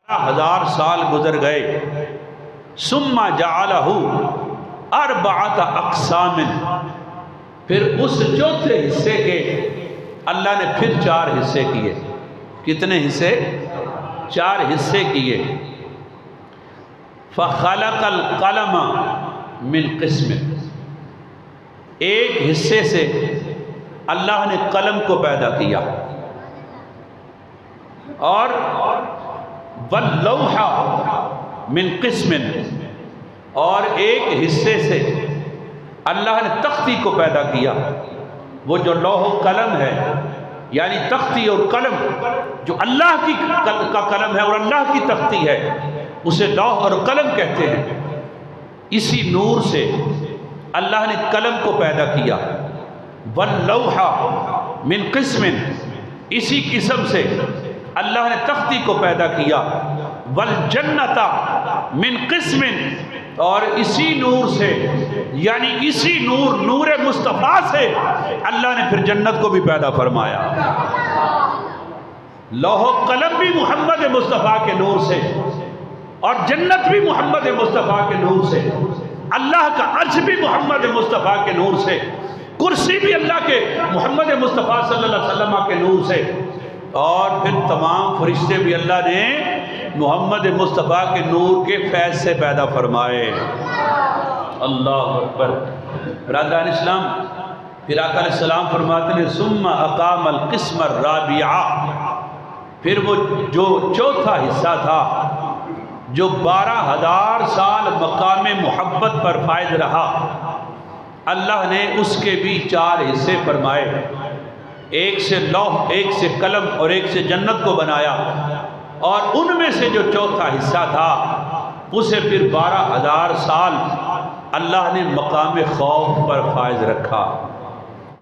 1000 سال گزر گئے. ثم جعلہ اربعۃ اقسام، پھر اس چوتھے حصے کے اللہ نے پھر 4 حصے کیے. کتنے حصے؟ 4 حصے کیے. فخلق القلم من قسم، ایک حصے سے اللہ نے قلم کو پیدا کیا، اور واللوح من قسم، اور ایک حصے سے اللہ نے تختی کو پیدا کیا. وہ جو لوح و قلم ہے، یعنی تختی اور قلم جو اللہ کی کا قلم ہے اور اللہ کی تختی ہے، اسے لوح اور قلم کہتے ہیں. اسی نور سے اللہ نے قلم کو پیدا کیا. واللوح من قسم، اسی قسم سے اللہ نے تختی کو پیدا کیا. والجنت من قسم، اور اسی نور سے، یعنی اسی نور مصطفیٰ سے اللہ نے پھر جنت کو بھی پیدا فرمایا. لوح و قلم بھی محمد مصطفیٰ کے نور سے، اور جنت بھی محمد مصطفیٰ کے نور سے، اللہ کا عرش بھی محمد مصطفیٰ کے نور سے، کرسی بھی اللہ کے محمد مصطفیٰ صلی اللہ علیہ وسلم کے نور سے، اور پھر تمام فرشتے بھی اللہ نے محمد مصطفیٰ کے نور کے فیض سے پیدا فرمائے. اللہ اکبر. برادران اسلام، پھر آقا علیہ السلام فرماتے ہیں ثم اقام القسم الرابع، پھر وہ جو چوتھا حصہ تھا جو 12000 سال مقام محبت پر فائز رہا، اللہ نے اس کے بھی 4 حصے فرمائے. ایک سے لوح، ایک سے قلم، اور ایک سے جنت کو بنایا. اور ان میں سے جو چوتھا حصہ تھا اسے پھر 12000 سال اللہ نے مقام خوف پر فائز رکھا.